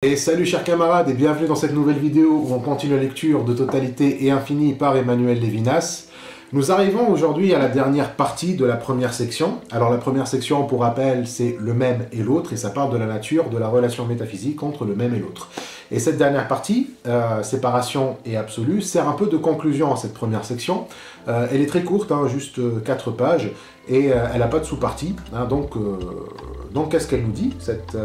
Et salut chers camarades et bienvenue dans cette nouvelle vidéo où on continue la lecture de Totalité et Infini par Emmanuel Levinas. Nous arrivons aujourd'hui à la dernière partie de la première section. Alors la première section, pour rappel, c'est le même et l'autre et ça parle de la nature de la relation métaphysique entre le même et l'autre. Et cette dernière partie, séparation et absolu, sert un peu de conclusion à cette première section. Elle est très courte, hein, juste 4 pages, et elle n'a pas de sous-partie. Hein, donc qu'est-ce qu'elle nous dit, cette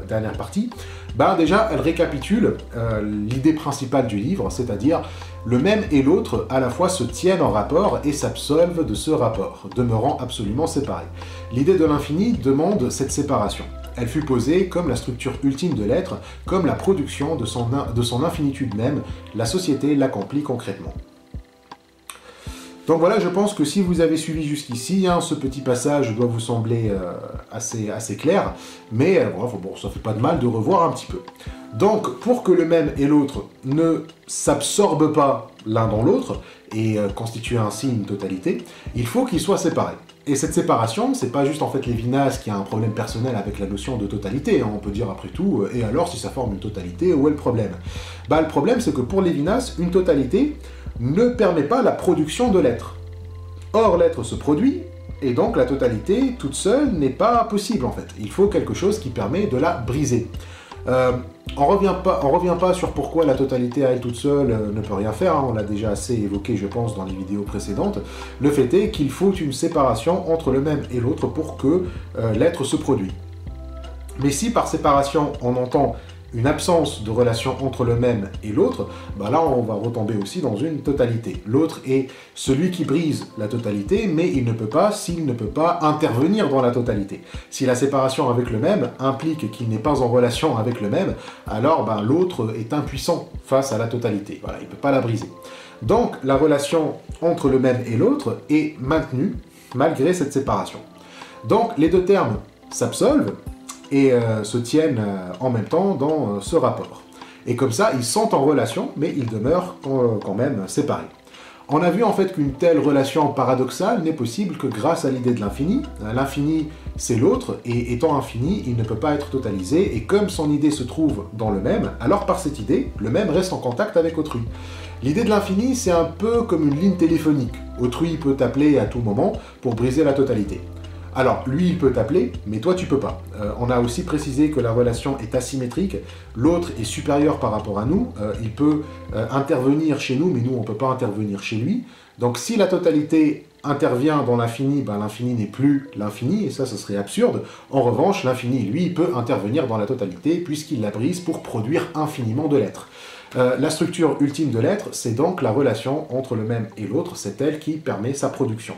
dernière partie? Ben, déjà, elle récapitule l'idée principale du livre, c'est-à-dire le même et l'autre à la fois se tiennent en rapport et s'absolvent de ce rapport, demeurant absolument séparés. L'idée de l'infini demande cette séparation. Elle fut posée comme la structure ultime de l'être, comme la production de son infinitude même. La société l'accomplit concrètement. Donc voilà, je pense que si vous avez suivi jusqu'ici, hein, ce petit passage doit vous sembler assez clair, mais bon, ça fait pas de mal de revoir un petit peu. Donc, pour que le même et l'autre ne s'absorbent pas l'un dans l'autre, et constituer ainsi une totalité, il faut qu'ils soient séparés. Et cette séparation, c'est pas juste en fait Levinas qui a un problème personnel avec la notion de totalité, hein, on peut dire après tout, et alors si ça forme une totalité, où est le problème? Bah, le problème c'est que pour Levinas, une totalité ne permet pas la production de l'être. Or, l'être se produit, et donc la totalité toute seule n'est pas possible en fait. Il faut quelque chose qui permet de la briser. On revient pas sur pourquoi la totalité à elle toute seule ne peut rien faire, hein, on l'a déjà assez évoqué je pense dans les vidéos précédentes. Le fait est qu'il faut une séparation entre le même et l'autre pour que l'être se produise. Mais si par séparation on entend une absence de relation entre le même et l'autre, bah là on va retomber aussi dans une totalité. L'autre est celui qui brise la totalité, mais il ne peut pas s'il ne peut pas intervenir dans la totalité. Si la séparation avec le même implique qu'il n'est pas en relation avec le même, alors bah, l'autre est impuissant face à la totalité. Voilà, il ne peut pas la briser. Donc la relation entre le même et l'autre est maintenue malgré cette séparation. Donc les deux termes s'absolvent et se tiennent en même temps dans ce rapport. Et comme ça, ils sont en relation, mais ils demeurent quand même séparés. On a vu en fait qu'une telle relation paradoxale n'est possible que grâce à l'idée de l'infini. L'infini, c'est l'autre, et étant infini, il ne peut pas être totalisé, et comme son idée se trouve dans le même, alors par cette idée, le même reste en contact avec autrui. L'idée de l'infini, c'est un peu comme une ligne téléphonique. Autrui peut t'appeler à tout moment pour briser la totalité. Alors, lui, il peut t'appeler, mais toi, tu peux pas. On a aussi précisé que la relation est asymétrique, l'autre est supérieur par rapport à nous, il peut intervenir chez nous, mais nous, on ne peut pas intervenir chez lui. Donc, si la totalité intervient dans l'infini, ben, l'infini n'est plus l'infini, et ça, ce serait absurde. En revanche, l'infini, lui, il peut intervenir dans la totalité, puisqu'il la brise pour produire infiniment de l'être. La structure ultime de l'être, c'est donc la relation entre le même et l'autre, c'est elle qui permet sa production.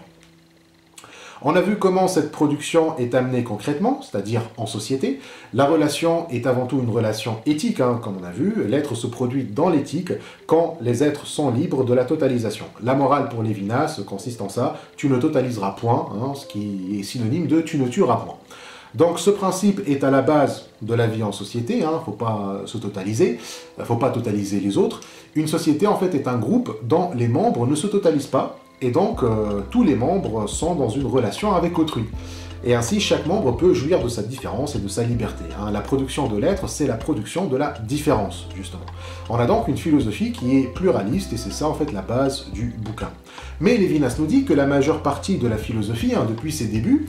On a vu comment cette production est amenée concrètement, c'est-à-dire en société. La relation est avant tout une relation éthique, hein, comme on a vu. L'être se produit dans l'éthique quand les êtres sont libres de la totalisation. La morale pour Levinas consiste en ça, tu ne totaliseras point, hein, ce qui est synonyme de tu ne tueras point. Donc ce principe est à la base de la vie en société, il ne faut pas se totaliser, il ne faut pas totaliser les autres. Une société en fait est un groupe dont les membres ne se totalisent pas, et donc tous les membres sont dans une relation avec autrui. Et ainsi, chaque membre peut jouir de sa différence et de sa liberté. Hein. La production de l'être, c'est la production de la différence, justement. On a donc une philosophie qui est pluraliste, et c'est ça, en fait, la base du bouquin. Mais Levinas nous dit que la majeure partie de la philosophie, hein, depuis ses débuts,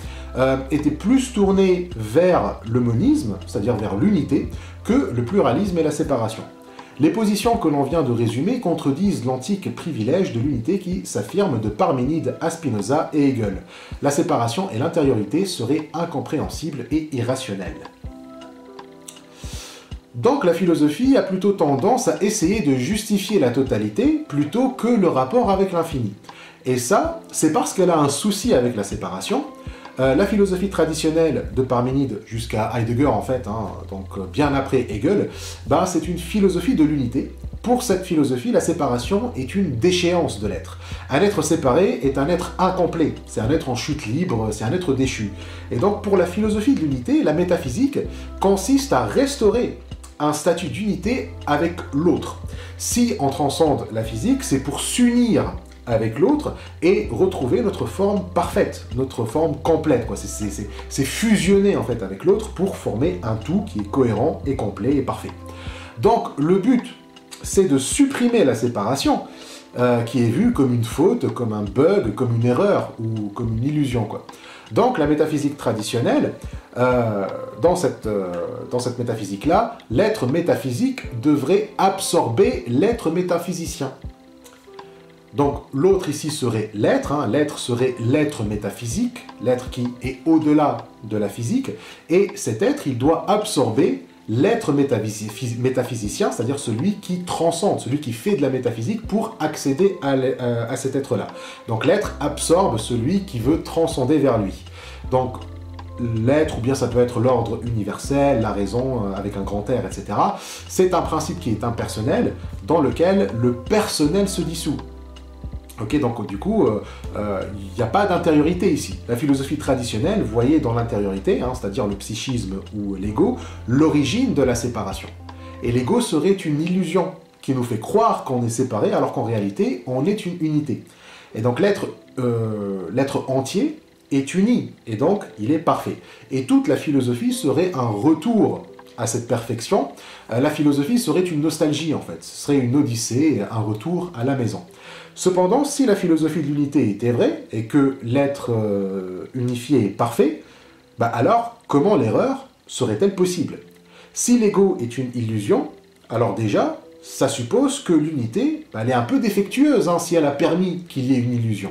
était plus tournée vers le monisme, c'est-à-dire vers l'unité, que le pluralisme et la séparation. Les positions que l'on vient de résumer contredisent l'antique privilège de l'unité qui s'affirme de Parménide à Spinoza et Hegel. La séparation et l'intériorité seraient incompréhensibles et irrationnelles. Donc la philosophie a plutôt tendance à essayer de justifier la totalité plutôt que le rapport avec l'infini. Et ça, c'est parce qu'elle a un souci avec la séparation. La philosophie traditionnelle de Parménide jusqu'à Heidegger en fait, hein, donc bien après Hegel, bah, c'est une philosophie de l'unité. Pour cette philosophie, la séparation est une déchéance de l'être. Un être séparé est un être incomplet, c'est un être en chute libre, c'est un être déchu. Et donc pour la philosophie de l'unité, la métaphysique consiste à restaurer un statut d'unité avec l'autre. Si on transcende la physique, c'est pour s'unir avec l'autre et retrouver notre forme parfaite, notre forme complète, quoi. C'est fusionner en fait avec l'autre pour former un tout qui est cohérent et complet et parfait. Donc le but, c'est de supprimer la séparation qui est vue comme une faute, comme un bug, comme une erreur ou comme une illusion, quoi. Donc la métaphysique traditionnelle, dans cette métaphysique-là, l'être métaphysique devrait absorber l'être métaphysicien. Donc l'autre ici serait l'être, hein, l'être serait l'être métaphysique, l'être qui est au-delà de la physique, et cet être, il doit absorber l'être métaphysicien, c'est-à-dire celui qui transcende, celui qui fait de la métaphysique pour accéder à cet être-là. Donc l'être absorbe celui qui veut transcender vers lui. Donc l'être, ou bien ça peut être l'ordre universel, la raison avec un grand R, etc. C'est un principe qui est impersonnel, dans lequel le personnel se dissout. Ok, donc du coup, il n'y a pas d'intériorité ici. La philosophie traditionnelle voyait dans l'intériorité, hein, c'est-à-dire le psychisme ou l'ego, l'origine de la séparation. Et l'ego serait une illusion qui nous fait croire qu'on est séparé, alors qu'en réalité, on est une unité. Et donc l'être entier est uni, et donc il est parfait. Et toute la philosophie serait un retour à cette perfection. La philosophie serait une nostalgie, en fait. Ce serait une odyssée, un retour à la maison. Cependant, si la philosophie de l'unité était vraie, et que l'être unifié est parfait, bah alors, comment l'erreur serait-elle possible? Si l'ego est une illusion, alors déjà, ça suppose que l'unité, elle est un peu défectueuse, hein, si elle a permis qu'il y ait une illusion.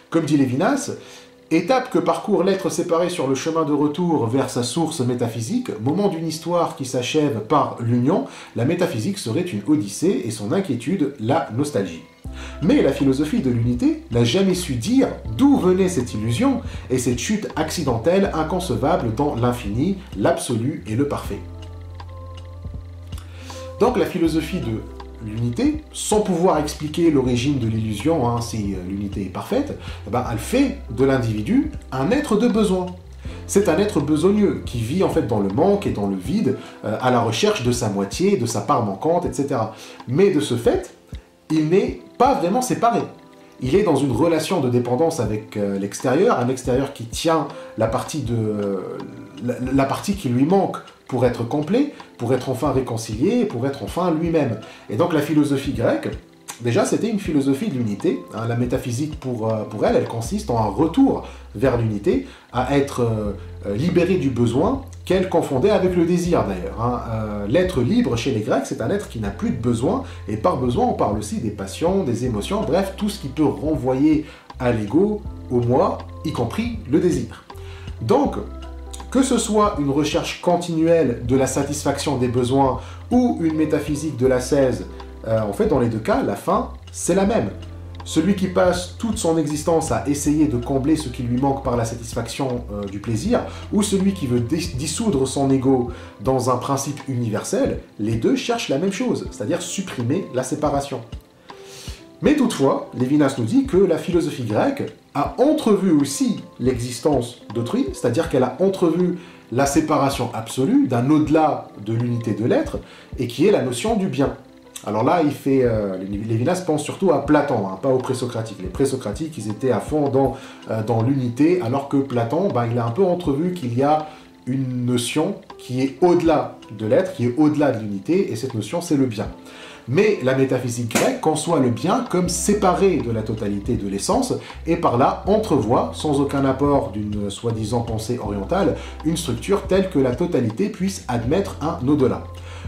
Comme dit Lévinas, étape que parcourt l'être séparé sur le chemin de retour vers sa source métaphysique, moment d'une histoire qui s'achève par l'union, la métaphysique serait une odyssée et son inquiétude, la nostalgie. Mais la philosophie de l'unité n'a jamais su dire d'où venait cette illusion et cette chute accidentelle inconcevable dans l'infini, l'absolu et le parfait. Donc la philosophie de l'unité, sans pouvoir expliquer l'origine de l'illusion, hein, si l'unité est parfaite, eh ben, elle fait de l'individu un être de besoin. C'est un être besogneux qui vit en fait dans le manque et dans le vide, à la recherche de sa moitié, de sa part manquante, etc. Mais de ce fait, il n'est pas vraiment séparé. Il est dans une relation de dépendance avec l'extérieur, un extérieur qui tient la partie qui lui manque pour être complet, pour être enfin réconcilié, pour être enfin lui-même. Et donc la philosophie grecque, déjà c'était une philosophie de l'unité. Hein, la métaphysique pour elle, elle consiste en un retour vers l'unité, à être libéré du besoin qu'elle confondait avec le désir d'ailleurs. Hein. L'être libre chez les Grecs, c'est un être qui n'a plus de besoin, et par besoin on parle aussi des passions, des émotions, bref, tout ce qui peut renvoyer à l'ego, au moi, y compris le désir. Donc, que ce soit une recherche continuelle de la satisfaction des besoins ou une métaphysique de l'ascèse, en fait dans les deux cas, la fin, c'est la même. Celui qui passe toute son existence à essayer de combler ce qui lui manque par la satisfaction du plaisir, ou celui qui veut dissoudre son ego dans un principe universel, les deux cherchent la même chose, c'est-à-dire supprimer la séparation. Mais toutefois, Lévinas nous dit que la philosophie grecque a entrevu aussi l'existence d'autrui, c'est-à-dire qu'elle a entrevu la séparation absolue d'un au-delà de l'unité de l'être, et qui est la notion du bien. Alors là, Lévinas pense surtout à Platon, hein, pas aux présocratiques. Les présocratiques, ils étaient à fond dans l'unité, alors que Platon, il a un peu entrevu qu'il y a une notion qui est au-delà de l'être, qui est au-delà de l'unité, et cette notion, c'est le bien. Mais la métaphysique grecque conçoit le bien comme séparé de la totalité de l'essence, et par là entrevoit, sans aucun apport d'une soi-disant pensée orientale, une structure telle que la totalité puisse admettre un au-delà.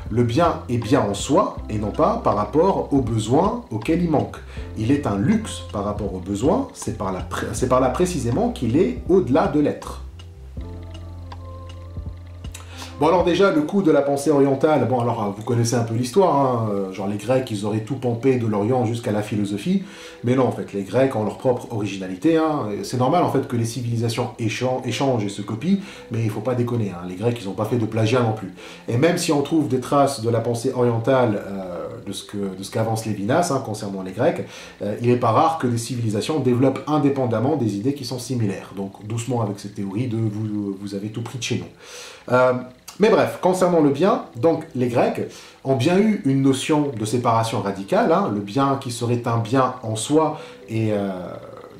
Le bien est bien en soi, et non pas par rapport aux besoins auxquels il manque. Il est un luxe par rapport aux besoins, c'est par là précisément qu'il est au-delà de l'être. Bon alors déjà, le coup de la pensée orientale, bon alors vous connaissez un peu l'histoire, hein, genre les Grecs, ils auraient tout pompé de l'Orient jusqu'à la philosophie, mais non en fait, les Grecs ont leur propre originalité, hein, c'est normal en fait que les civilisations échangent et se copient, mais il faut pas déconner, hein, les Grecs ils n'ont pas fait de plagiat non plus. Et même si on trouve des traces de la pensée orientale de ce qu'avance Lévinas hein, concernant les Grecs, il n'est pas rare que des civilisations développent indépendamment des idées qui sont similaires. Donc doucement avec cette théorie de vous avez tout pris de chez nous. Mais bref, concernant le bien, donc les Grecs ont bien eu une notion de séparation radicale, hein, le bien qui serait un bien en soi et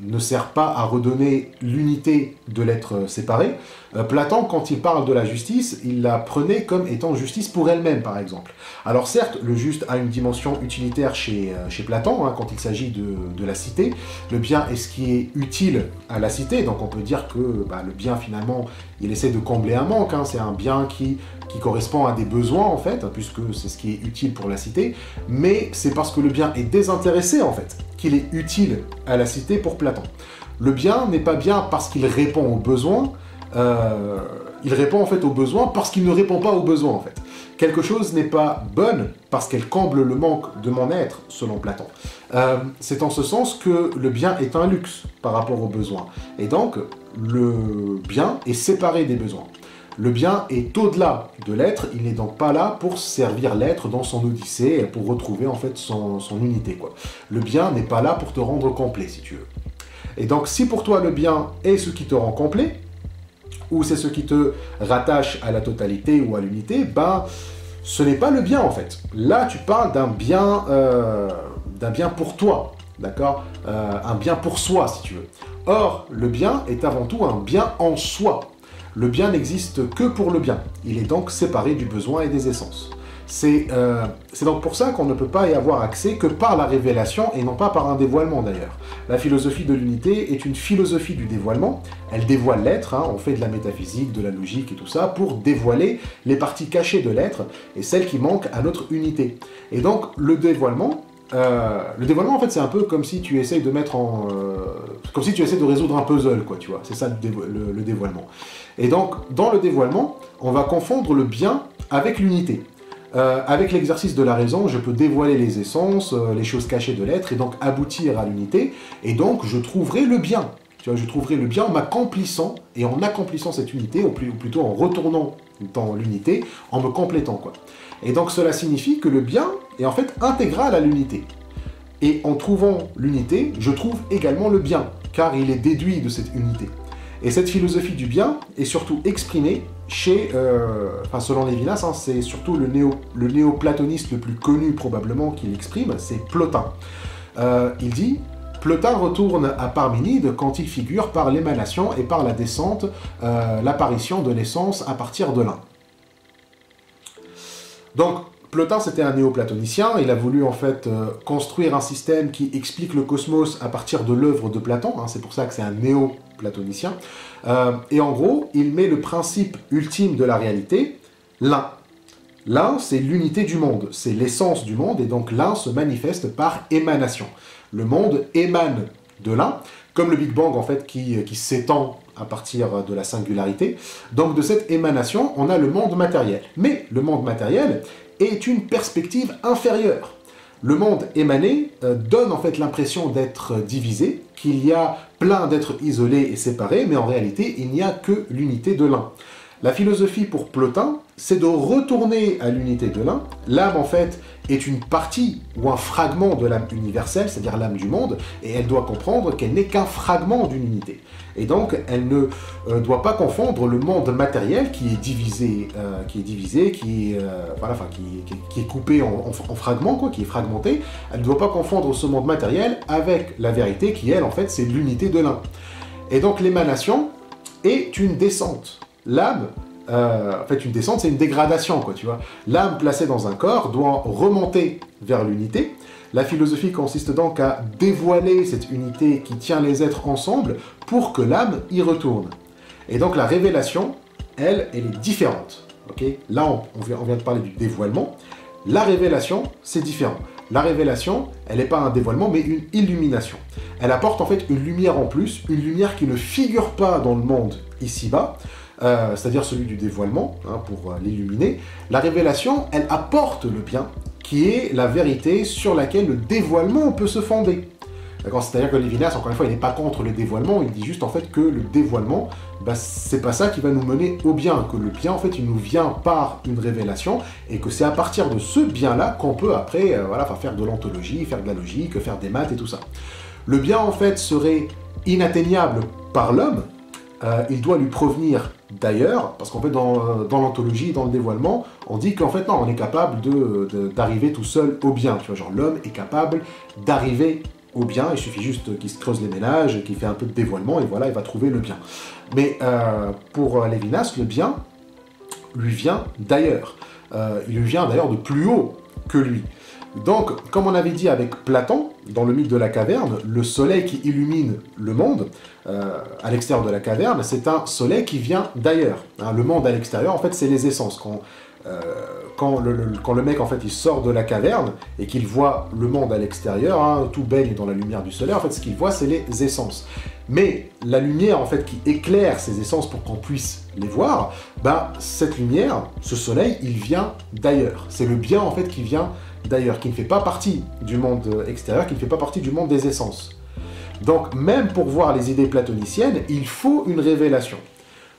ne sert pas à redonner l'unité de l'être séparé. Platon, quand il parle de la justice, il la prenait comme étant justice pour elle-même, par exemple. Alors certes, le juste a une dimension utilitaire chez Platon, hein, quand il s'agit de la cité. Le bien est ce qui est utile à la cité, donc on peut dire que le bien, finalement, il essaie de combler un manque, hein, c'est un bien qui correspond à des besoins, en fait, puisque c'est ce qui est utile pour la cité, mais c'est parce que le bien est désintéressé, en fait, qu'il est utile à la cité pour Platon. Le bien n'est pas bien parce qu'il répond aux besoins, il répond en fait aux besoins parce qu'il ne répond pas aux besoins, en fait. Quelque chose n'est pas bonne parce qu'elle comble le manque de mon être, selon Platon. C'est en ce sens que le bien est un luxe par rapport aux besoins. Et donc, le bien est séparé des besoins. Le bien est au-delà de l'être, il n'est donc pas là pour servir l'être dans son odyssée, pour retrouver en fait son unité, quoi. Le bien n'est pas là pour te rendre complet, si tu veux. Et donc, si pour toi le bien est ce qui te rend complet, ou c'est ce qui te rattache à la totalité ou à l'unité, ce n'est pas le bien en fait. Là, tu parles d'un bien pour toi, d'accord, un bien pour soi, si tu veux. Or, le bien est avant tout un bien en soi. Le bien n'existe que pour le bien. Il est donc séparé du besoin et des essences. C'est donc pour ça qu'on ne peut pas y avoir accès que par la révélation et non pas par un dévoilement d'ailleurs. La philosophie de l'unité est une philosophie du dévoilement. Elle dévoile l'être, hein, on fait de la métaphysique, de la logique et tout ça pour dévoiler les parties cachées de l'être et celles qui manquent à notre unité. Et donc le dévoilement en fait c'est un peu comme si tu essayes de mettre comme si tu essaies de résoudre un puzzle, quoi, tu vois. C'est ça le dévoilement. Et donc dans le dévoilement, on va confondre le bien avec l'unité. Avec l'exercice de la raison, je peux dévoiler les essences, les choses cachées de l'être, et donc aboutir à l'unité, et donc je trouverai le bien. Tu vois, je trouverai le bien en m'accomplissant, et en accomplissant cette unité, ou plutôt en retournant dans l'unité, en me complétant, quoi. Et donc cela signifie que le bien est en fait intégral à l'unité. Et en trouvant l'unité, je trouve également le bien, car il est déduit de cette unité. Et cette philosophie du bien est surtout exprimée chez, selon Lévinas, hein, c'est surtout le néoplatoniste le plus connu probablement qui l'exprime, c'est Plotin. Il dit « Plotin retourne à Parménide quand il figure par l'émanation et par la descente, l'apparition de l'essence à partir de l'un. » Donc, Plotin, c'était un néoplatonicien, il a voulu en fait construire un système qui explique le cosmos à partir de l'œuvre de Platon, hein, c'est pour ça que c'est un néoplatonicien, et en gros, il met le principe ultime de la réalité, l'un. L'un, c'est l'unité du monde, c'est l'essence du monde, et donc l'un se manifeste par émanation. Le monde émane de l'un, comme le Big Bang en fait qui s'étend à partir de la singularité. Donc de cette émanation, on a le monde matériel. Mais le monde matériel est une perspective inférieure. Le monde émané donne en fait l'impression d'être divisé, qu'il y a plein d'êtres isolés et séparés, mais en réalité, il n'y a que l'unité de l'un. La philosophie pour Plotin, c'est de retourner à l'unité de l'un. L'âme, en fait, est une partie ou un fragment de l'âme universelle, c'est-à-dire l'âme du monde, et elle doit comprendre qu'elle n'est qu'un fragment d'une unité. Et donc, elle ne doit pas confondre le monde matériel qui est divisé, qui est coupé en fragments, quoi, qui est fragmenté. Elle ne doit pas confondre ce monde matériel avec la vérité qui, elle, en fait, c'est l'unité de l'un. Et donc, l'émanation est une descente. L'âme, en fait, une descente, c'est une dégradation, quoi, tu vois. L'âme placée dans un corps doit remonter vers l'unité. La philosophie consiste donc à dévoiler cette unité qui tient les êtres ensemble pour que l'âme y retourne. Et donc la révélation, elle est différente. Okay, là, on vient de parler du dévoilement. La révélation, c'est différent. La révélation, elle n'est pas un dévoilement, mais une illumination. Elle apporte en fait une lumière en plus, une lumière qui ne figure pas dans le monde ici-bas, c'est-à-dire celui du dévoilement, hein, pour l'illuminer. La révélation, elle apporte le bien, qui est la vérité sur laquelle le dévoilement peut se fonder. C'est-à-dire que Lévinas, encore une fois, il n'est pas contre le dévoilement, il dit juste en fait que le dévoilement, c'est pas ça qui va nous mener au bien, que le bien, en fait, il nous vient par une révélation, et que c'est à partir de ce bien-là qu'on peut après faire de l'ontologie, faire de la logique, faire des maths et tout ça. Le bien, en fait, serait inatteignable par l'homme, il doit lui provenir d'ailleurs, parce qu'en fait, dans l'ontologie, dans le dévoilement, on dit qu'en fait, non, on est capable d'arriver tout seul au bien. Tu vois, genre, l'homme est capable d'arriver au bien, il suffit juste qu'il se creuse les ménages, qu'il fait un peu de dévoilement, et voilà, il va trouver le bien. Mais pour Lévinas, le bien lui vient d'ailleurs. Il lui vient d'ailleurs de plus haut que lui. Donc, comme on avait dit avec Platon, dans le mythe de la caverne, le soleil qui illumine le monde, à l'extérieur de la caverne, c'est un soleil qui vient d'ailleurs. Hein, le monde à l'extérieur, en fait, c'est les essences. Quand le mec, en fait, il sort de la caverne et qu'il voit le monde à l'extérieur, hein, tout baigne dans la lumière du soleil, en fait, ce qu'il voit, c'est les essences. Mais la lumière, en fait, qui éclaire ces essences pour qu'on puisse les voir, ben, cette lumière, ce soleil, il vient d'ailleurs. C'est le bien, en fait, qui vient d'ailleurs, qui ne fait pas partie du monde extérieur, qui ne fait pas partie du monde des essences. Donc, même pour voir les idées platoniciennes, il faut une révélation.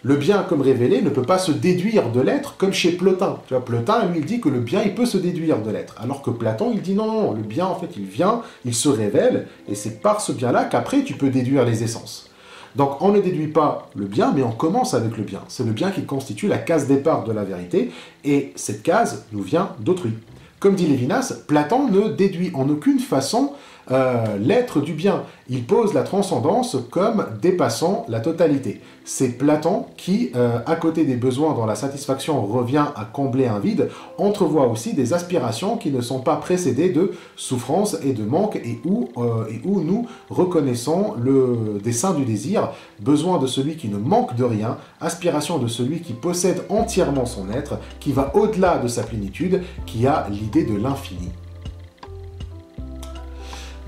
Le bien comme révélé ne peut pas se déduire de l'être comme chez Plotin. Tu vois, Plotin, lui, il dit que le bien, il peut se déduire de l'être. Alors que Platon, il dit non, non, le bien, en fait, il vient, il se révèle, et c'est par ce bien-là qu'après, tu peux déduire les essences. Donc, on ne déduit pas le bien, mais on commence avec le bien. C'est le bien qui constitue la case départ de la vérité, et cette case nous vient d'autrui. Comme dit Lévinas, Platon ne déduit en aucune façon l'être du bien. Il pose la transcendance comme dépassant la totalité. C'est Platon qui, à côté des besoins dont la satisfaction revient à combler un vide, entrevoit aussi des aspirations qui ne sont pas précédées de souffrance et de manque et où nous reconnaissons le dessein du désir, besoin de celui qui ne manque de rien, aspiration de celui qui possède entièrement son être, qui va au-delà de sa plénitude, qui a l'idée de l'infini.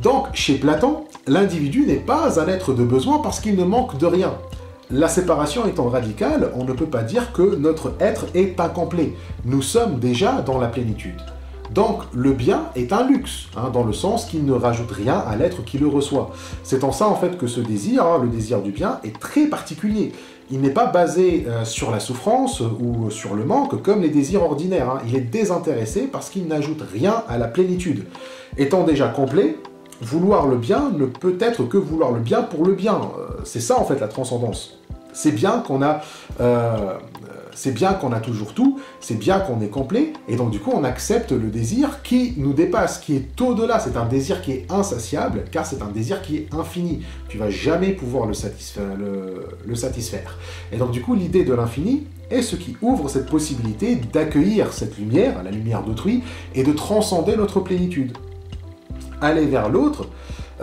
Donc, chez Platon, l'individu n'est pas un être de besoin parce qu'il ne manque de rien. La séparation étant radicale, on ne peut pas dire que notre être est incomplet. Nous sommes déjà dans la plénitude. Donc, le bien est un luxe, hein, dans le sens qu'il ne rajoute rien à l'être qui le reçoit. C'est en ça, en fait, que ce désir, hein, le désir du bien, est très particulier. Il n'est pas basé sur la souffrance ou sur le manque comme les désirs ordinaires. Hein. Il est désintéressé parce qu'il n'ajoute rien à la plénitude. Étant déjà complet, vouloir le bien ne peut être que vouloir le bien pour le bien. C'est ça, en fait, la transcendance. C'est bien qu'on a toujours tout, c'est bien qu'on est complet, et donc du coup, on accepte le désir qui nous dépasse, qui est au-delà. C'est un désir qui est insatiable, car c'est un désir qui est infini. Tu vas jamais pouvoir le satisfaire. Et donc du coup, l'idée de l'infini est ce qui ouvre cette possibilité d'accueillir cette lumière, la lumière d'autrui, et de transcender notre plénitude. Aller vers l'autre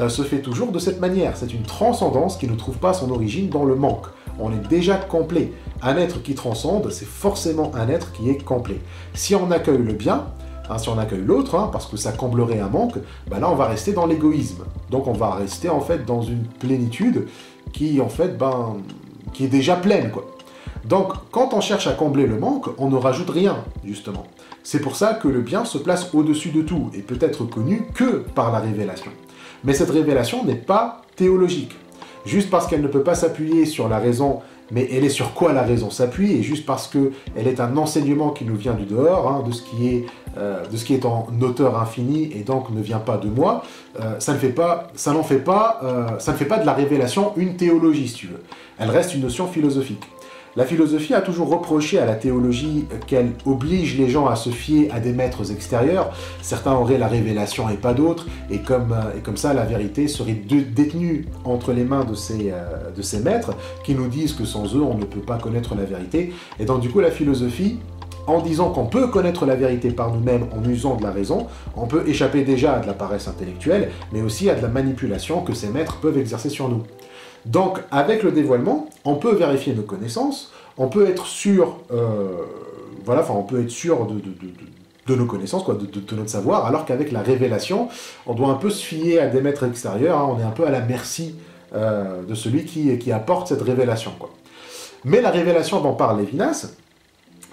se fait toujours de cette manière. C'est une transcendance qui ne trouve pas son origine dans le manque. On est déjà complet. Un être qui transcende, c'est forcément un être qui est complet. Si on accueille le bien, hein, si on accueille l'autre, hein, parce que ça comblerait un manque, ben là on va rester dans l'égoïsme. Donc on va rester en fait dans une plénitude qui en fait, qui est déjà pleine, quoi. Donc, quand on cherche à combler le manque, on ne rajoute rien, justement. C'est pour ça que le bien se place au-dessus de tout et peut être connu que par la révélation. Mais cette révélation n'est pas théologique. Juste parce qu'elle ne peut pas s'appuyer sur la raison, mais elle est sur quoi la raison s'appuie, et juste parce qu'elle est un enseignement qui nous vient du dehors, hein, de ce qui est en auteur infini et donc ne vient pas de moi, ça ne fait pas de la révélation une théologie, si tu veux. Elle reste une notion philosophique. La philosophie a toujours reproché à la théologie qu'elle oblige les gens à se fier à des maîtres extérieurs. Certains auraient la révélation et pas d'autres, et comme ça, la vérité serait détenue entre les mains de ces maîtres qui nous disent que sans eux, on ne peut pas connaître la vérité. Et donc du coup, la philosophie, en disant qu'on peut connaître la vérité par nous-mêmes en usant de la raison, on peut échapper déjà à de la paresse intellectuelle, mais aussi à de la manipulation que ces maîtres peuvent exercer sur nous. Donc, avec le dévoilement, on peut vérifier nos connaissances, on peut être sûr, on peut être sûr de nos connaissances, quoi, de notre savoir, alors qu'avec la révélation, on doit un peu se fier à des maîtres extérieurs, hein, on est un peu à la merci de celui qui apporte cette révélation, quoi. Mais la révélation dont parle Lévinas,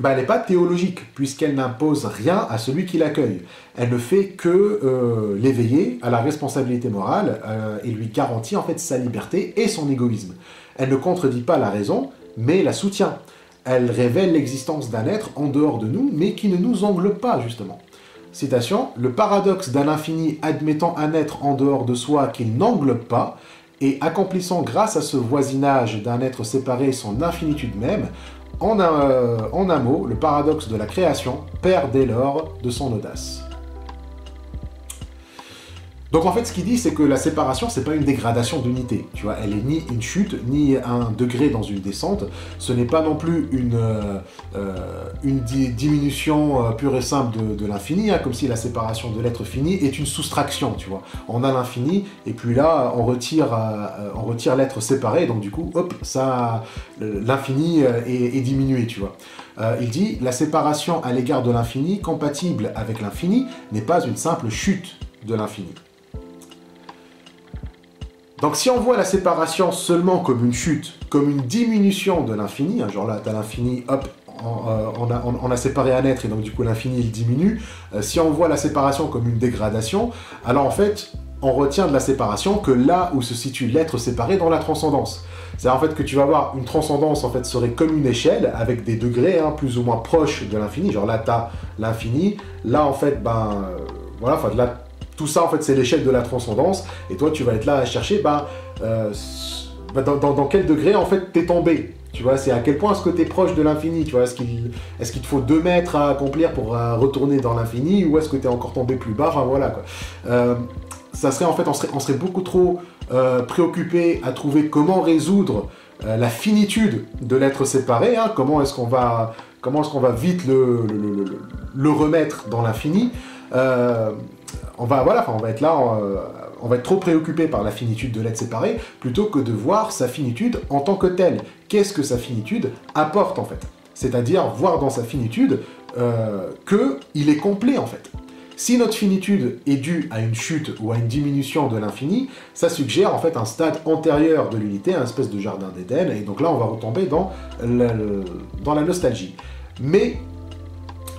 elle n'est pas théologique, puisqu'elle n'impose rien à celui qui l'accueille. Elle ne fait que l'éveiller à la responsabilité morale et lui garantit en fait sa liberté et son égoïsme. Elle ne contredit pas la raison, mais la soutient. Elle révèle l'existence d'un être en dehors de nous, mais qui ne nous englobe pas, justement. Citation, « Le paradoxe d'un infini admettant un être en dehors de soi qu'il n'englobe pas, et accomplissant grâce à ce voisinage d'un être séparé son infinitude même, En un mot, le paradoxe de la création perd dès lors de son audace. Donc en fait, ce qu'il dit, c'est que la séparation, c'est pas une dégradation d'unité. Tu vois, elle est ni une chute, ni un degré dans une descente. Ce n'est pas non plus une diminution pure et simple de l'infini, hein, comme si la séparation de l'être fini est une soustraction, tu vois. On a l'infini, et puis là, on retire l'être séparé, donc du coup, hop, l'infini est diminué, tu vois. Il dit, la séparation à l'égard de l'infini, compatible avec l'infini, n'est pas une simple chute de l'infini. Donc si on voit la séparation seulement comme une chute, comme une diminution de l'infini, hein, genre là, tu as l'infini, hop, on a séparé un être, et donc du coup l'infini il diminue. Si on voit la séparation comme une dégradation, alors en fait, on retient de la séparation que là où se situe l'être séparé dans la transcendance. C'est-à-dire en fait que tu vas voir une transcendance en fait serait comme une échelle avec des degrés hein, plus ou moins proches de l'infini. Genre là, tu as l'infini, là en fait, voilà, enfin là, tout ça, en fait, c'est l'échelle de la transcendance. Et toi, tu vas être là à chercher, dans quel degré, en fait, t'es tombé. Tu vois, c'est à quel point est-ce que t'es proche de l'infini. Tu vois, est-ce qu'il te faut 2 mètres à accomplir pour retourner dans l'infini, ou est-ce que t'es encore tombé plus bas. Enfin, voilà, quoi. Ça serait, en fait, on serait beaucoup trop préoccupé à trouver comment résoudre la finitude de l'être séparé. Hein, comment est-ce qu'on va vite le remettre dans l'infini. On va être là, on va être trop préoccupé par la finitude de l'être séparé, plutôt que de voir sa finitude en tant que telle. Qu'est-ce que sa finitude apporte, en fait? C'est-à-dire voir dans sa finitude qu'il est complet, en fait. Si notre finitude est due à une chute ou à une diminution de l'infini, ça suggère en fait un stade antérieur de l'unité, un espèce de jardin d'Éden, et donc là on va retomber dans la nostalgie. Mais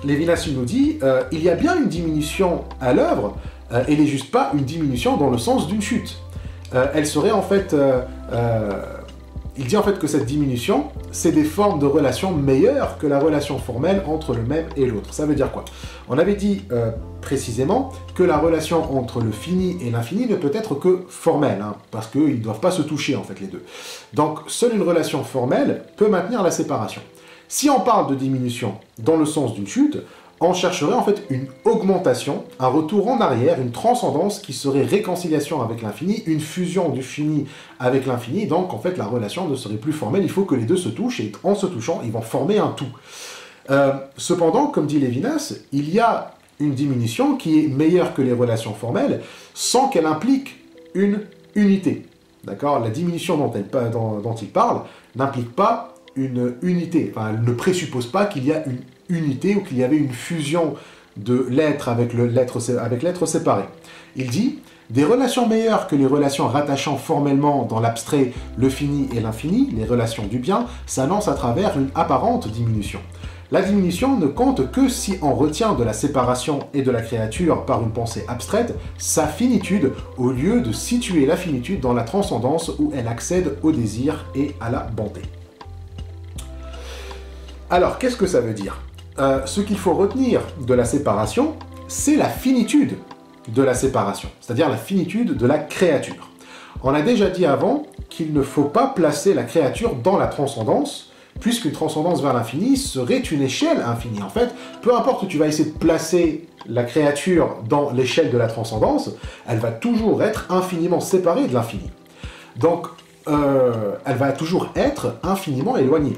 Lévinas nous dit, il y a bien une diminution à l'œuvre, elle n'est juste pas une diminution dans le sens d'une chute. Elle serait en fait... il dit en fait que cette diminution, c'est des formes de relations meilleures que la relation formelle entre le même et l'autre. Ça veut dire quoi? On avait dit précisément que la relation entre le fini et l'infini ne peut être que formelle, hein, parce qu'ils ne doivent pas se toucher en fait les deux. Donc seule une relation formelle peut maintenir la séparation. Si on parle de diminution dans le sens d'une chute, on chercherait en fait une augmentation, un retour en arrière, une transcendance qui serait réconciliation avec l'infini, une fusion du fini avec l'infini, donc en fait la relation ne serait plus formelle, il faut que les deux se touchent, et en se touchant, ils vont former un tout. Cependant, comme dit Lévinas, il y a une diminution qui est meilleure que les relations formelles, sans qu'elle implique une unité. D'accord? La diminution dont il parle n'implique pas une unité, enfin, elle ne présuppose pas qu'il y a une unité ou qu'il y avait une fusion de l'être avec l'être séparé. Il dit « Des relations meilleures que les relations rattachant formellement dans l'abstrait le fini et l'infini, les relations du bien, s'annoncent à travers une apparente diminution. La diminution ne compte que si on retient de la séparation et de la créature par une pensée abstraite sa finitude, au lieu de situer la finitude dans la transcendance où elle accède au désir et à la bonté. » Alors, qu'est-ce que ça veut dire? Ce qu'il faut retenir de la séparation, c'est la finitude de la séparation, c'est-à-dire la finitude de la créature. On a déjà dit avant qu'il ne faut pas placer la créature dans la transcendance, puisqu'une transcendance vers l'infini serait une échelle infinie. En fait, peu importe où tu vas essayer de placer la créature dans l'échelle de la transcendance, elle va toujours être infiniment séparée de l'infini. Donc, elle va toujours être infiniment éloignée.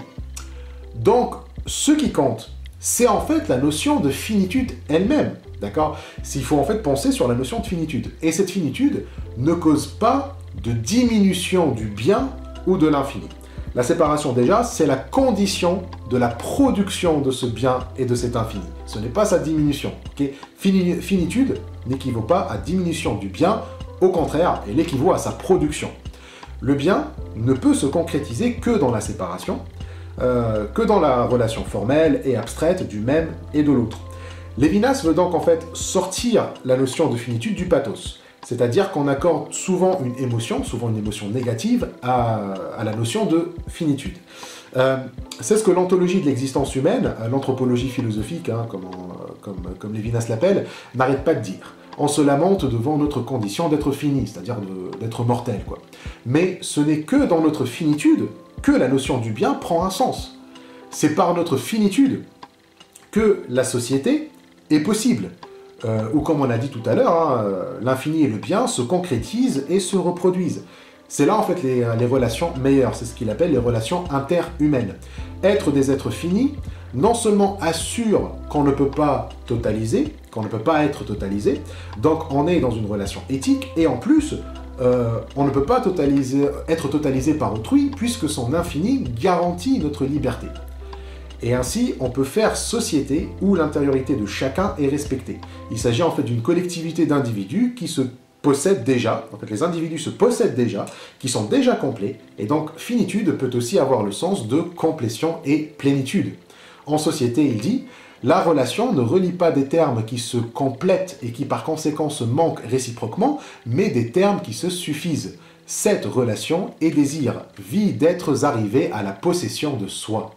Donc, ce qui compte, c'est en fait la notion de finitude elle-même, d'accord? Il faut en fait penser sur la notion de finitude. Et cette finitude ne cause pas de diminution du bien ou de l'infini. La séparation, déjà, c'est la condition de la production de ce bien et de cet infini. Ce n'est pas sa diminution, ok? Finitude n'équivaut pas à diminution du bien, au contraire, elle équivaut à sa production. Le bien ne peut se concrétiser que dans la séparation, que dans la relation formelle et abstraite du même et de l'autre. Lévinas veut donc en fait sortir la notion de finitude du pathos, c'est-à-dire qu'on accorde souvent une émotion négative à la notion de finitude. C'est ce que l'ontologie de l'existence humaine, l'anthropologie philosophique, hein, comme Lévinas l'appelle, n'arrête pas de dire. On se lamente devant notre condition d'être fini, c'est-à-dire d'être mortel, quoi. Mais ce n'est que dans notre finitude que la notion du bien prend un sens. c'est par notre finitude que la société est possible. Ou comme on a dit tout à l'heure, hein, l'infini et le bien se concrétisent et se reproduisent. C'est là en fait les relations meilleures, c'est ce qu'il appelle les relations interhumaines. Être des êtres finis, non seulement assure qu'on ne peut pas totaliser, qu'on ne peut pas être totalisé, donc on est dans une relation éthique, et en plus, on ne peut pas être totalisé par autrui, puisque son infini garantit notre liberté. Et ainsi, on peut faire société où l'intériorité de chacun est respectée. Il s'agit en fait d'une collectivité d'individus qui se possèdent déjà, en fait les individus se possèdent déjà, qui sont déjà complets, et donc finitude peut aussi avoir le sens de complétion et plénitude. En société, il dit, la relation ne relie pas des termes qui se complètent et qui par conséquent se manquent réciproquement, mais des termes qui se suffisent. Cette relation est désir, vie d'êtres arrivés à la possession de soi.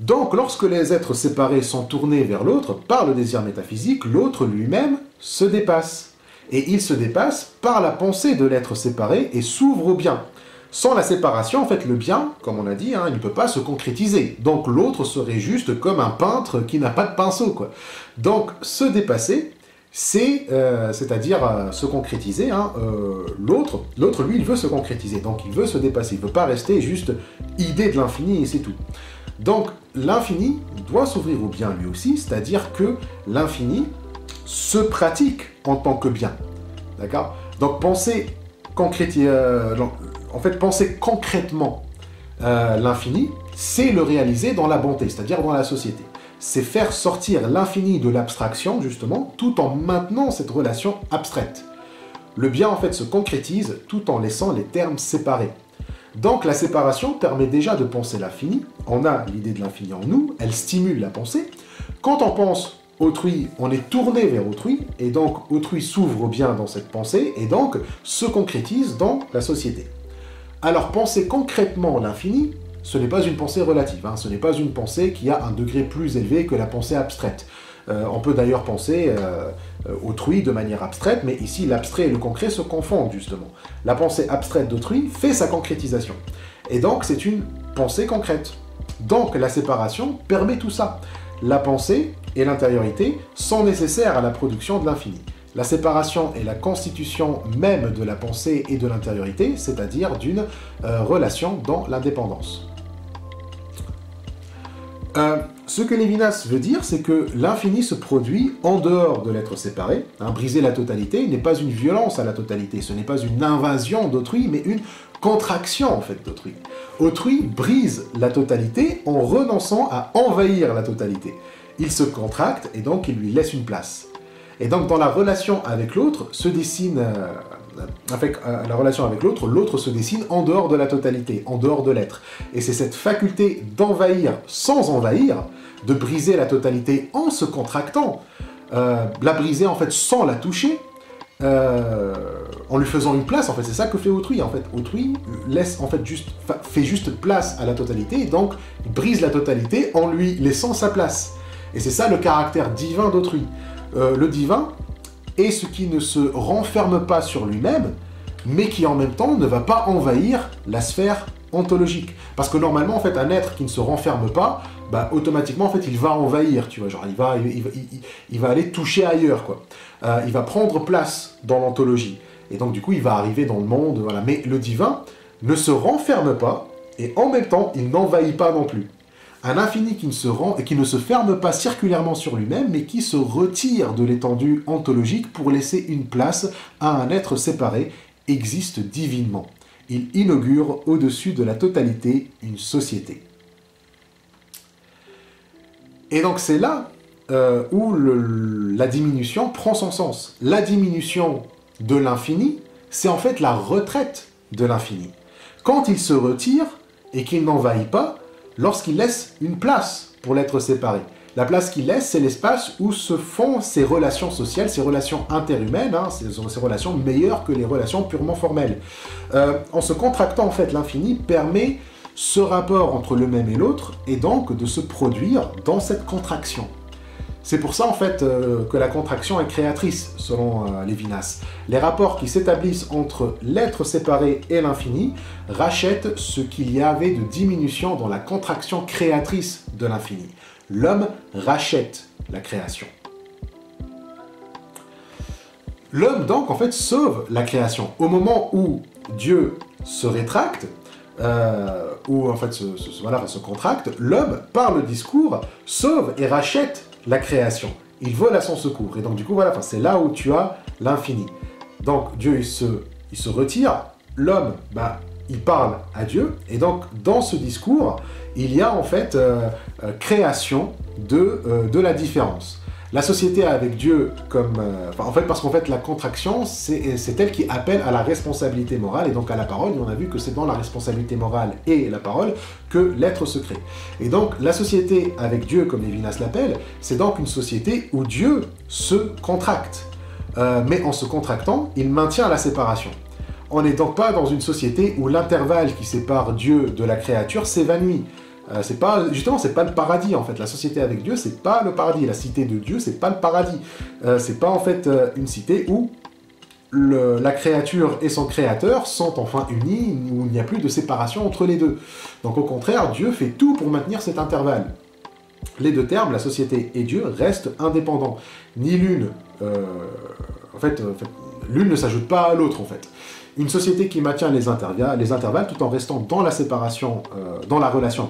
Donc, lorsque les êtres séparés sont tournés vers l'autre, par le désir métaphysique, l'autre lui-même se dépasse. Et il se dépasse par la pensée de l'être séparé et s'ouvre au bien. Sans la séparation, en fait, le bien, comme on a dit, hein, il ne peut pas se concrétiser. Donc, l'autre serait juste comme un peintre qui n'a pas de pinceau, quoi. Donc, se dépasser, c'est-à-dire se concrétiser. Hein, l'autre, lui, il veut se concrétiser. Donc, il veut se dépasser. Il ne veut pas rester juste idée de l'infini et c'est tout. Donc, l'infini doit s'ouvrir au bien lui aussi, c'est-à-dire que l'infini se pratique en tant que bien. D'accord? Donc, penser concrètement l'infini, c'est le réaliser dans la bonté, c'est-à-dire dans la société. C'est faire sortir l'infini de l'abstraction, justement, tout en maintenant cette relation abstraite. Le bien, en fait, se concrétise tout en laissant les termes séparés. Donc la séparation permet déjà de penser l'infini, on a l'idée de l'infini en nous, elle stimule la pensée. Quand on pense autrui, on est tourné vers autrui, et donc autrui s'ouvre au bien dans cette pensée, et donc se concrétise dans la société. Alors penser concrètement l'infini, ce n'est pas une pensée relative, hein, ce n'est pas une pensée qui a un degré plus élevé que la pensée abstraite. On peut d'ailleurs penser autrui de manière abstraite, mais ici l'abstrait et le concret se confondent justement. La pensée abstraite d'autrui fait sa concrétisation. Et donc c'est une pensée concrète. Donc la séparation permet tout ça. La pensée et l'intériorité sont nécessaires à la production de l'infini. La séparation est la constitution même de la pensée et de l'intériorité, c'est-à-dire d'une relation dans l'indépendance. Ce que Lévinas veut dire, c'est que l'infini se produit en dehors de l'être séparé. Hein, briser la totalité n'est pas une violence à la totalité, ce n'est pas une invasion d'autrui, mais une contraction en fait d'autrui. Autrui brise la totalité en renonçant à envahir la totalité. Il se contracte et donc il lui laisse une place. Et donc dans la relation avec l'autre se dessine, la relation avec l'autre, l'autre se dessine en dehors de la totalité, en dehors de l'être. Et c'est cette faculté d'envahir sans envahir, de briser la totalité en se contractant, la briser en fait sans la toucher, en lui faisant une place, en fait, c'est ça que fait autrui, en fait. Autrui laisse, en fait, fait juste place à la totalité, et donc brise la totalité en lui laissant sa place. Et c'est ça le caractère divin d'autrui. Le divin est ce qui ne se renferme pas sur lui-même, mais qui en même temps ne va pas envahir la sphère ontologique. Parce que normalement, en fait, un être qui ne se renferme pas, bah, automatiquement, en fait, il va envahir, tu vois, genre, il va aller toucher ailleurs, quoi. Il va prendre place dans l'ontologie. Et donc, du coup, il va arriver dans le monde, voilà. Mais le divin ne se renferme pas, et en même temps, il n'envahit pas non plus. Un infini qui ne se ferme pas circulairement sur lui-même, mais qui se retire de l'étendue ontologique pour laisser une place à un être séparé, existe divinement. Il inaugure au-dessus de la totalité une société. Et donc c'est là où la diminution prend son sens. La diminution de l'infini, c'est en fait la retraite de l'infini. Quand il se retire et qu'il n'envahit pas, lorsqu'il laisse une place pour l'être séparé. La place qu'il laisse, c'est l'espace où se font ces relations sociales, ces relations interhumaines, hein, ces relations meilleures que les relations purement formelles. En se contractant, en fait, l'infini permet ce rapport entre le même et l'autre, et donc de se produire dans cette contraction. C'est pour ça en fait que la contraction est créatrice, selon Lévinas. Les rapports qui s'établissent entre l'être séparé et l'infini rachètent ce qu'il y avait de diminution dans la contraction créatrice de l'infini. L'homme rachète la création. L'homme donc en fait sauve la création. Au moment où Dieu se rétracte, ou en fait se contracte, l'homme, par le discours, sauve et rachète la création. Il vole à son secours. Et donc du coup, voilà, c'est là où tu as l'infini. Donc Dieu, il se retire, l'homme, il parle à Dieu, et donc dans ce discours, il y a en fait création de la différence. La société avec Dieu comme... parce qu'en fait, la contraction, c'est elle qui appelle à la responsabilité morale et donc à la parole. Et on a vu que c'est dans la responsabilité morale et la parole que l'être se crée. Et donc, la société avec Dieu, comme Lévinas l'appelle, c'est donc une société où Dieu se contracte. Mais en se contractant, il maintient la séparation. On n'est donc pas dans une société où l'intervalle qui sépare Dieu de la créature s'évanouit. C'est pas le paradis en fait. La société avec Dieu, c'est pas le paradis. La cité de Dieu, c'est pas le paradis. C'est pas en fait une cité où la créature et son créateur sont enfin unis, où il n'y a plus de séparation entre les deux. Donc au contraire, Dieu fait tout pour maintenir cet intervalle. Les deux termes, la société et Dieu, restent indépendants. Ni l'une, l'une ne s'ajoute pas à l'autre en fait. Une société qui maintient les intervalles tout en restant dans la séparation, dans la relation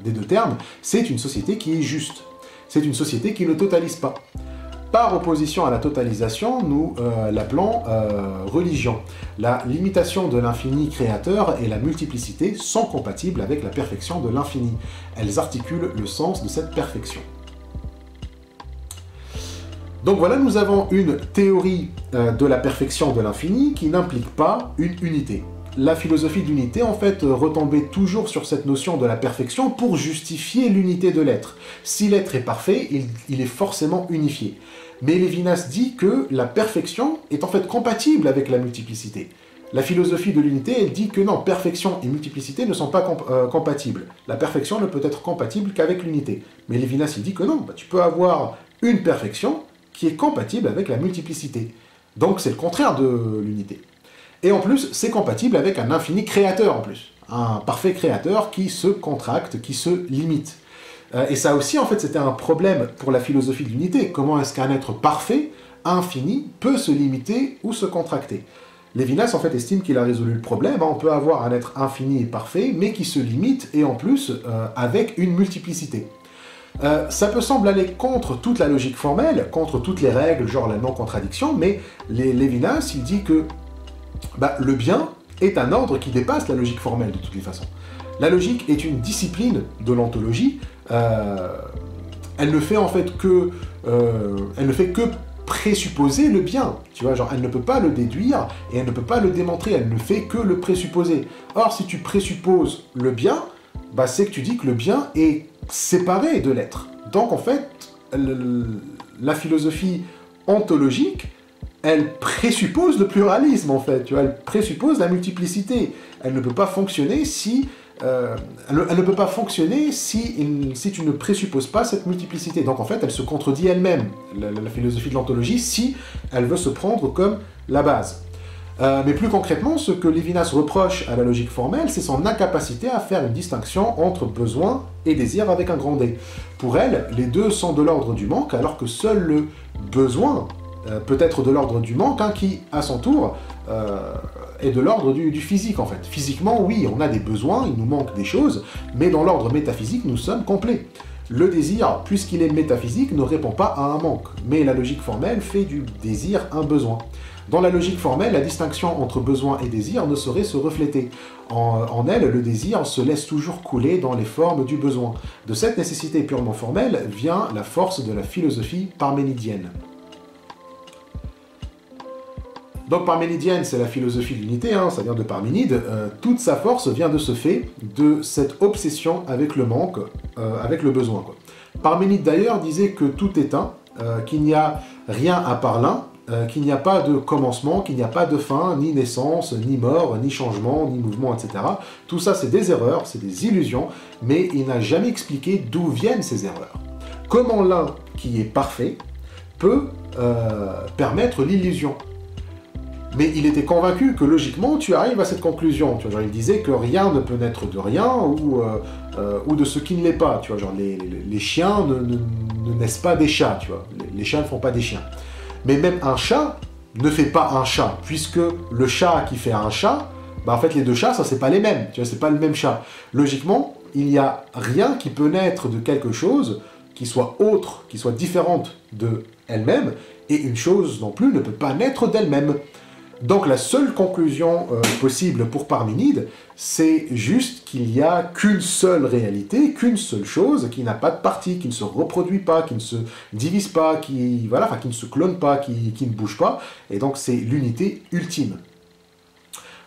des deux termes, c'est une société qui est juste. C'est une société qui ne totalise pas. Par opposition à la totalisation, nous l'appelons religion. La limitation de l'infini créateur et la multiplicité sont compatibles avec la perfection de l'infini. Elles articulent le sens de cette perfection. Donc voilà, nous avons une théorie de la perfection de l'infini qui n'implique pas une unité. La philosophie d'unité, en fait, retombait toujours sur cette notion de la perfection pour justifier l'unité de l'être. Si l'être est parfait, il est forcément unifié. Mais Lévinas dit que la perfection est en fait compatible avec la multiplicité. La philosophie de l'unité, elle dit que non, perfection et multiplicité ne sont pas compatibles. La perfection ne peut être compatible qu'avec l'unité. Mais Lévinas, il dit que non, tu peux avoir une perfection qui est compatible avec la multiplicité. Donc c'est le contraire de l'unité. Et en plus, c'est compatible avec un infini créateur en plus. Un parfait créateur qui se contracte, qui se limite. Et ça aussi, en fait, c'était un problème pour la philosophie de l'unité. Comment est-ce qu'un être parfait, infini, peut se limiter ou se contracter? Lévinas, en fait, estime qu'il a résolu le problème. On peut avoir un être infini et parfait, mais qui se limite, et en plus, avec une multiplicité. Ça peut sembler aller contre toute la logique formelle, contre toutes les règles, genre la non-contradiction, mais Lévinas, il dit que le bien est un ordre qui dépasse la logique formelle de toutes les façons. La logique est une discipline de l'ontologie. Elle ne fait en fait que présupposer le bien. Tu vois, genre elle ne peut pas le déduire et elle ne peut pas le démontrer. Elle ne fait que le présupposer. Or, si tu présupposes le bien, c'est que tu dis que le bien est séparé de l'être. Donc en fait, la philosophie ontologique, elle présuppose le pluralisme en fait, tu vois, elle présuppose la multiplicité. Elle ne peut pas fonctionner si elle ne peut pas fonctionner si tu ne présupposes pas cette multiplicité. Donc en fait, elle se contredit elle-même, la philosophie de l'ontologie, si elle veut se prendre comme la base. Mais plus concrètement, ce que Lévinas reproche à la logique formelle, c'est son incapacité à faire une distinction entre besoin et désir avec un grand D. Pour elle, les deux sont de l'ordre du manque, alors que seul le besoin peut être de l'ordre du manque, qui, à son tour, est de l'ordre du physique, en fait. Physiquement, oui, on a des besoins, il nous manque des choses, mais dans l'ordre métaphysique, nous sommes complets. Le désir, puisqu'il est métaphysique, ne répond pas à un manque, mais la logique formelle fait du désir un besoin. Dans la logique formelle, la distinction entre besoin et désir ne saurait se refléter. En elle, le désir se laisse toujours couler dans les formes du besoin. De cette nécessité purement formelle vient la force de la philosophie parménidienne. Donc parménidienne, c'est la philosophie de l'unité, ça vient de Parménide. Toute sa force vient de ce fait, de cette obsession avec le manque, avec le besoin. Parménide d'ailleurs disait que tout est un, qu'il n'y a rien à part l'un, qu'il n'y a pas de commencement, qu'il n'y a pas de fin, ni naissance, ni mort, ni changement, ni mouvement, etc. Tout ça, c'est des erreurs, c'est des illusions, mais il n'a jamais expliqué d'où viennent ces erreurs. comment l'un qui est parfait peut permettre l'illusion. Mais il était convaincu que logiquement, tu arrives à cette conclusion. Tu vois, genre, il disait que rien ne peut naître de rien ou de ce qui ne l'est pas. Tu vois, genre, les chiens ne naissent pas des chats. Tu vois. Les chats ne font pas des chiens. Mais même un chat ne fait pas un chat, puisque le chat qui fait un chat, bah en fait les deux chats, ça c'est pas les mêmes. Tu vois, c'est pas le même chat. Logiquement, il n'y a rien qui peut naître de quelque chose qui soit autre, qui soit différente de elle-même, et une chose non plus ne peut pas naître d'elle-même. Donc la seule conclusion possible pour Parménide, c'est juste qu'il n'y a qu'une seule réalité, qu'une seule chose, qui n'a pas de partie, qui ne se reproduit pas, qui ne se divise pas, qui ne se clone pas, qui ne bouge pas, et donc c'est l'unité ultime.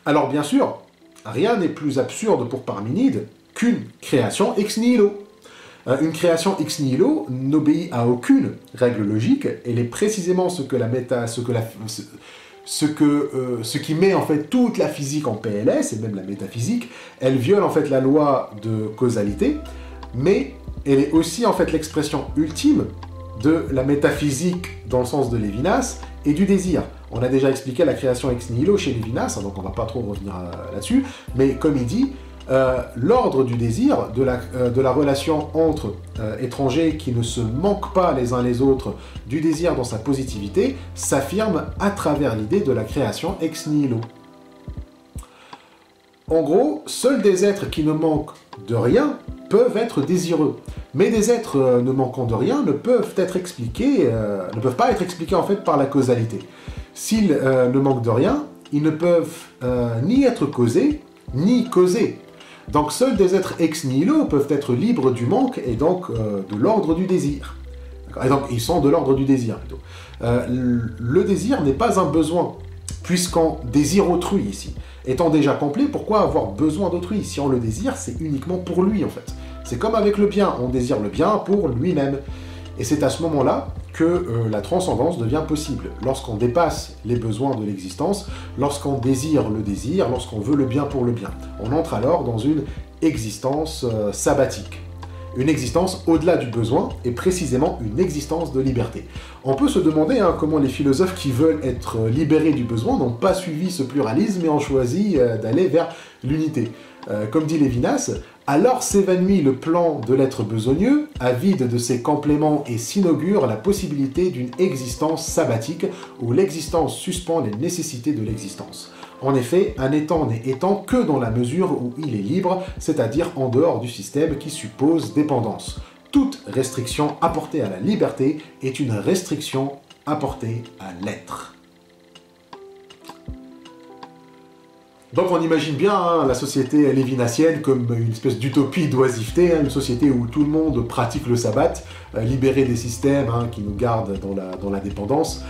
Alors bien sûr, rien n'est plus absurde pour Parménide qu'une création ex nihilo. Une création ex nihilo n'obéit à aucune règle logique, elle est précisément ce qui met en fait toute la physique en PLS, et même la métaphysique. Elle viole en fait la loi de causalité, mais elle est aussi en fait l'expression ultime de la métaphysique dans le sens de Lévinas et du désir. On a déjà expliqué la création ex nihilo chez Lévinas, donc on ne va pas trop revenir là-dessus, mais comme il dit, l'ordre du désir, de la relation entre étrangers qui ne se manquent pas les uns les autres, du désir dans sa positivité, s'affirme à travers l'idée de la création ex nihilo. En gros, seuls des êtres qui ne manquent de rien peuvent être désireux. Mais des êtres ne manquant de rien ne peuvent pas être expliqués en fait par la causalité. S'ils ne manquent de rien, ils ne peuvent ni être causés, ni causés. Donc seuls des êtres ex nihilo peuvent être libres du manque et donc de l'ordre du désir. Et donc ils sont de l'ordre du désir plutôt. Le désir n'est pas un besoin, puisqu'on désire autrui ici. Étant déjà complet, pourquoi avoir besoin d'autrui? Si on le désire, c'est uniquement pour lui en fait. C'est comme avec le bien, on désire le bien pour lui-même. Et c'est à ce moment-là que la transcendance devient possible, lorsqu'on dépasse les besoins de l'existence, lorsqu'on désire le désir, lorsqu'on veut le bien pour le bien. On entre alors dans une existence sabbatique. Une existence au-delà du besoin, et précisément une existence de liberté. On peut se demander comment les philosophes qui veulent être libérés du besoin n'ont pas suivi ce pluralisme et ont choisi d'aller vers l'unité. Comme dit Lévinas, alors s'évanouit le plan de l'être besogneux, avide de ses compléments et s'inaugure la possibilité d'une existence sabbatique où l'existence suspend les nécessités de l'existence. En effet, un étant n'est étant que dans la mesure où il est libre, c'est-à-dire en dehors du système qui suppose dépendance. Toute restriction apportée à la liberté est une restriction apportée à l'être. Donc on imagine bien la société lévinassienne comme une espèce d'utopie d'oisiveté, une société où tout le monde pratique le sabbat, libéré des systèmes qui nous gardent dans la dépendance.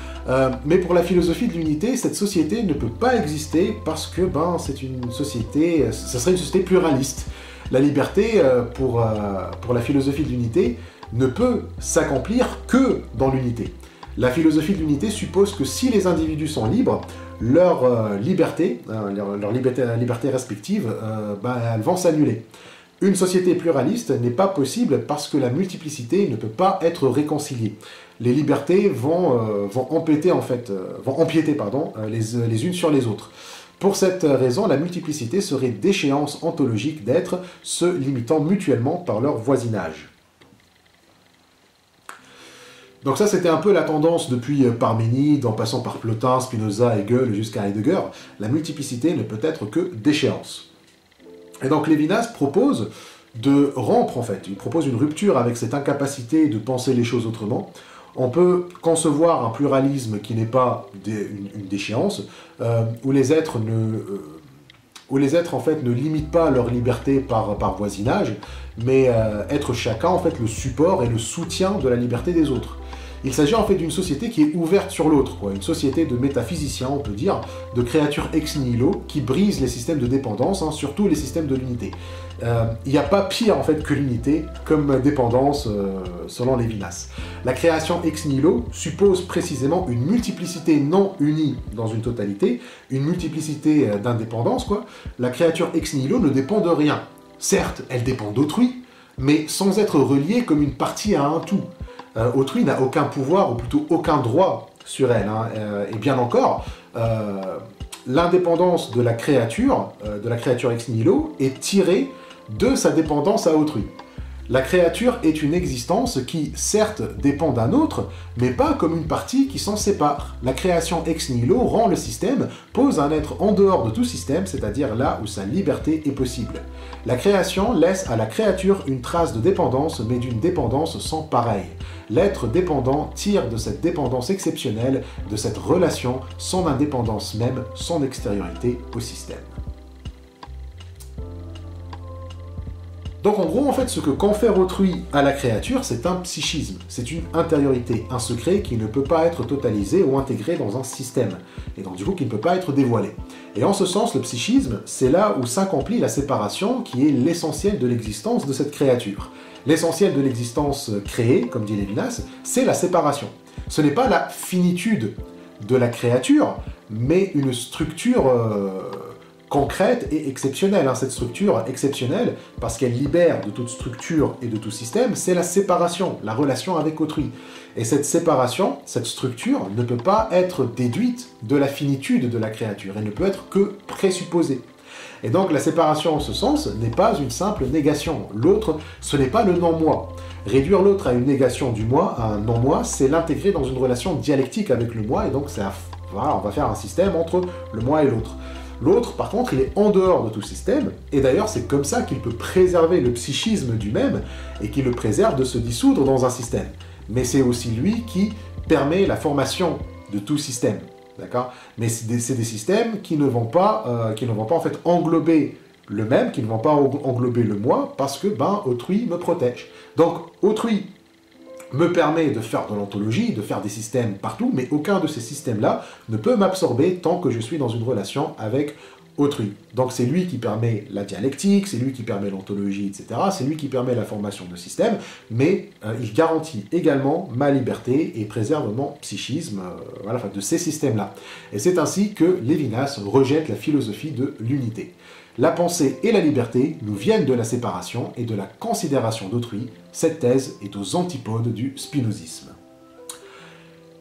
Mais pour la philosophie de l'unité, cette société ne peut pas exister parce que c'est une société, ce serait une société pluraliste. La liberté, pour la philosophie de l'unité, ne peut s'accomplir que dans l'unité. La philosophie de l'unité suppose que si les individus sont libres, leur liberté respective, elles vont s'annuler. Une société pluraliste n'est pas possible parce que la multiplicité ne peut pas être réconciliée. Les libertés vont empiéter les unes sur les autres. Pour cette raison, la multiplicité serait d'échéance ontologique d'êtres se limitant mutuellement par leur voisinage. Donc ça, c'était un peu la tendance depuis Parménide, en passant par Plotin, Spinoza, Hegel, jusqu'à Heidegger. La multiplicité ne peut être que d'échéance. Et donc Lévinas propose de rompre, en fait. Il propose une rupture avec cette incapacité de penser les choses autrement. On peut concevoir un pluralisme qui n'est pas une déchéance, où les êtres en fait ne limitent pas leur liberté par voisinage, mais être chacun en fait le support et le soutien de la liberté des autres. Il s'agit en fait d'une société qui est ouverte sur l'autre, une société de métaphysiciens, on peut dire, de créatures ex nihilo qui brisent les systèmes de dépendance, surtout les systèmes de l'unité. Il n'y a pas pire en fait que l'unité comme dépendance selon Lévinas. La création ex nihilo suppose précisément une multiplicité non unie dans une totalité, une multiplicité d'indépendance. La créature ex nihilo ne dépend de rien. Certes, elle dépend d'autrui, mais sans être reliée comme une partie à un tout. Autrui n'a aucun pouvoir, ou plutôt aucun droit sur elle, hein. Et bien encore, l'indépendance de la créature ex nihilo, est tirée de sa dépendance à autrui. La créature est une existence qui, certes, dépend d'un autre, mais pas comme une partie qui s'en sépare. La création ex nihilo rend le système, pose un être en dehors de tout système, c'est-à-dire là où sa liberté est possible. La création laisse à la créature une trace de dépendance, mais d'une dépendance sans pareil. L'être dépendant tire de cette dépendance exceptionnelle, de cette relation, son indépendance même, son extériorité au système. Donc en gros, en fait, ce que confère autrui à la créature, c'est un psychisme, c'est une intériorité, un secret qui ne peut pas être totalisé ou intégré dans un système, et donc du coup qui ne peut pas être dévoilé. Et en ce sens, le psychisme, c'est là où s'accomplit la séparation qui est l'essentiel de l'existence de cette créature. L'essentiel de l'existence créée, comme dit Lévinas, c'est la séparation. Ce n'est pas la finitude de la créature, mais une structure concrète et exceptionnelle. Cette structure exceptionnelle, parce qu'elle libère de toute structure et de tout système, c'est la séparation, la relation avec autrui. Et cette séparation, cette structure, ne peut pas être déduite de la finitude de la créature, elle ne peut être que présupposée. Et donc la séparation en ce sens n'est pas une simple négation. L'autre, ce n'est pas le non-moi. Réduire l'autre à une négation du moi, à un non-moi, c'est l'intégrer dans une relation dialectique avec le moi, et donc voilà, on va faire un système entre le moi et l'autre. L'autre, par contre, il est en dehors de tout système, et d'ailleurs c'est comme ça qu'il peut préserver le psychisme du même, et qu'il le préserve de se dissoudre dans un système. Mais c'est aussi lui qui permet la formation de tout système, d'accord? Mais c'est des systèmes qui ne vont pas en fait englober le même, qui ne vont pas englober le moi, parce que autrui me protège. Donc autrui me permet de faire de l'ontologie, de faire des systèmes partout, mais aucun de ces systèmes-là ne peut m'absorber tant que je suis dans une relation avec autrui. Donc c'est lui qui permet la dialectique, c'est lui qui permet l'ontologie, etc. C'est lui qui permet la formation de systèmes, mais il garantit également ma liberté et préserve mon psychisme de ces systèmes-là. Et c'est ainsi que Lévinas rejette la philosophie de l'unité. La pensée et la liberté nous viennent de la séparation et de la considération d'autrui. Cette thèse est aux antipodes du spinozisme.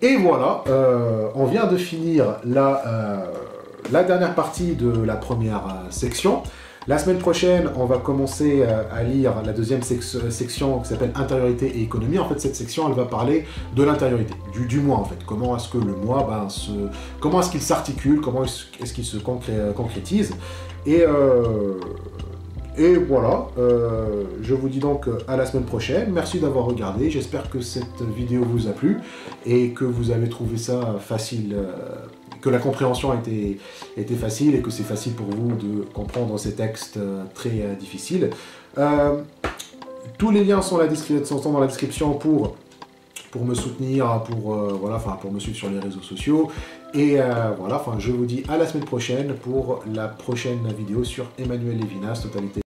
Et voilà, on vient de finir la dernière partie de la première section. La semaine prochaine, on va commencer à lire la deuxième section qui s'appelle Intériorité et économie. En fait, cette section, elle va parler de l'intériorité, du moi en fait. Comment est-ce que le moi, comment est-ce qu'il s'articule, comment est-ce qu'il se concrétise. Et voilà, je vous dis donc à la semaine prochaine. Merci d'avoir regardé. J'espère que cette vidéo vous a plu et que vous avez trouvé ça facile, que la compréhension était facile et que c'est facile pour vous de comprendre ces textes très difficiles. Tous les liens sont dans la description pour me soutenir, pour me suivre sur les réseaux sociaux. Et je vous dis à la semaine prochaine pour la prochaine vidéo sur Emmanuel Lévinas, Totalité.